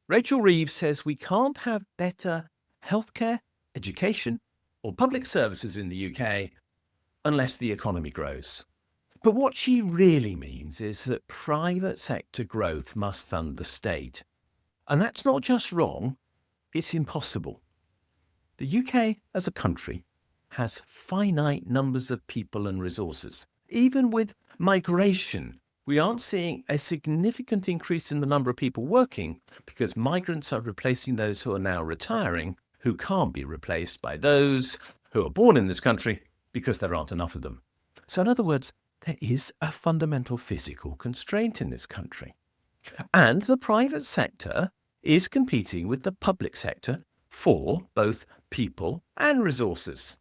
Rachel Reeves says we can't have better healthcare, education, or public services in the UK unless the economy grows. But what she really means is that private sector growth must fund the state. And that's not just wrong, it's impossible. The UK as a country has finite numbers of people and resources. Even with migration, we aren't seeing a significant increase in the number of people working because migrants are replacing those who are now retiring, who can't be replaced by those who are born in this country because there aren't enough of them. So in other words, there is a fundamental physical constraint in this country. And the private sector is competing with the public sector for both people and resources.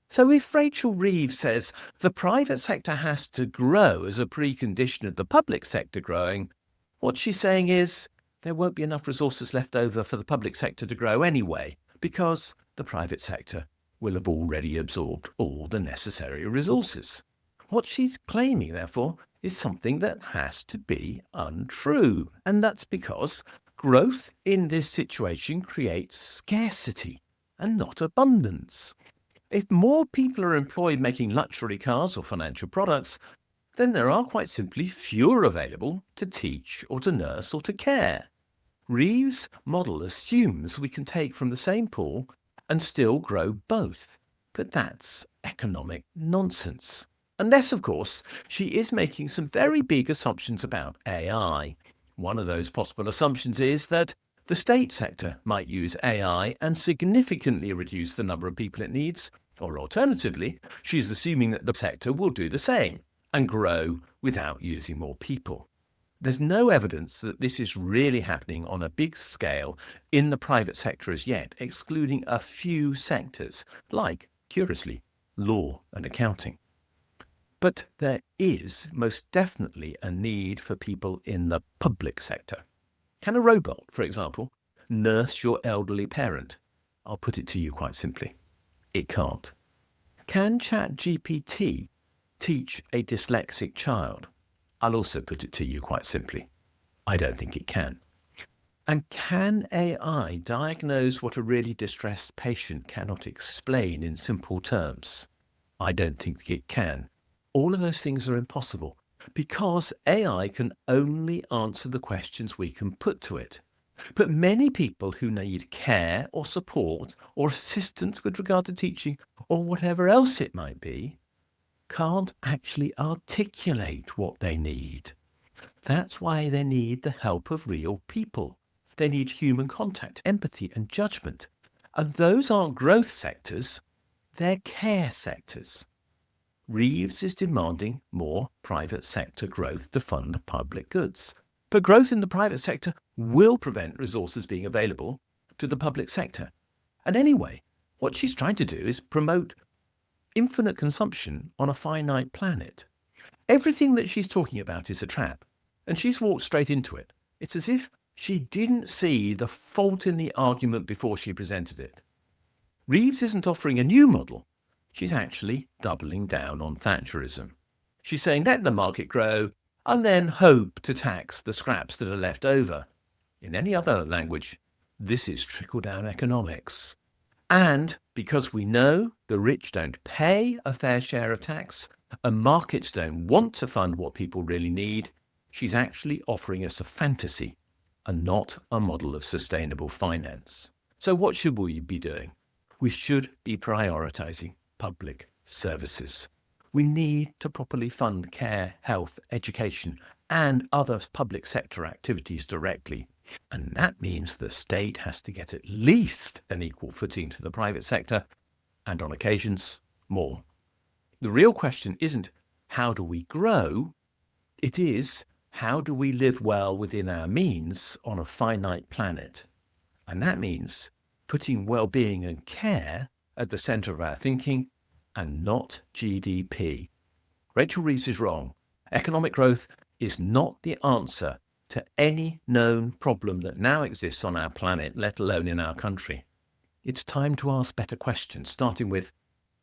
So if Rachel Reeves says the private sector has to grow as a precondition of the public sector growing, what she's saying is there won't be enough resources left over for the public sector to grow anyway, because the private sector will have already absorbed all the necessary resources. What she's claiming, therefore, is something that has to be untrue. And that's because growth in this situation creates scarcity and not abundance. If more people are employed making luxury cars or financial products, then there are quite simply fewer available to teach or to nurse or to care. Reeves' model assumes we can take from the same pool and still grow both. But that's economic nonsense. Unless, of course, she is making some very big assumptions about AI. One of those possible assumptions is that the state sector might use AI and significantly reduce the number of people it needs, or alternatively, she's assuming that the sector will do the same and grow without using more people. There's no evidence that this is really happening on a big scale in the private sector as yet, excluding a few sectors, like, curiously, law and accounting. But there is most definitely a need for people in the public sector. Can a robot, for example, nurse your elderly parent? I'll put it to you quite simply. It can't. Can ChatGPT teach a dyslexic child? I'll also put it to you quite simply. I don't think it can. And can AI diagnose what a really distressed patient cannot explain in simple terms? I don't think it can. All of those things are impossible because AI can only answer the questions we can put to it. But many people who need care or support or assistance with regard to teaching or whatever else it might be can't actually articulate what they need. That's why they need the help of real people. They need human contact, empathy, and judgment. And those aren't growth sectors, they're care sectors. Reeves is demanding more private sector growth to fund public goods. But growth in the private sector will prevent resources being available to the public sector. And anyway, what she's trying to do is promote infinite consumption on a finite planet. Everything that she's talking about is a trap, and she's walked straight into it. It's as if she didn't see the fault in the argument before she presented it. Reeves isn't offering a new model. She's actually doubling down on Thatcherism. She's saying let the market grow and then hope to tax the scraps that are left over. In any other language, this is trickle-down economics. And because we know the rich don't pay a fair share of tax and markets don't want to fund what people really need, she's actually offering us a fantasy and not a model of sustainable finance. So what should we be doing? We should be prioritizing public services. We need to properly fund care, health, education, and other public sector activities directly. And that means the state has to get at least an equal footing to the private sector, and on occasions, more. The real question isn't how do we grow? It is how do we live well within our means on a finite planet? And that means putting well-being and care at the centre of our thinking and not GDP. Rachel Reeves is wrong. Economic growth is not the answer to any known problem that now exists on our planet, let alone in our country. It's time to ask better questions, starting with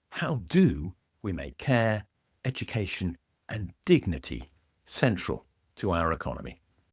how do we make care, education, and dignity central to our economy?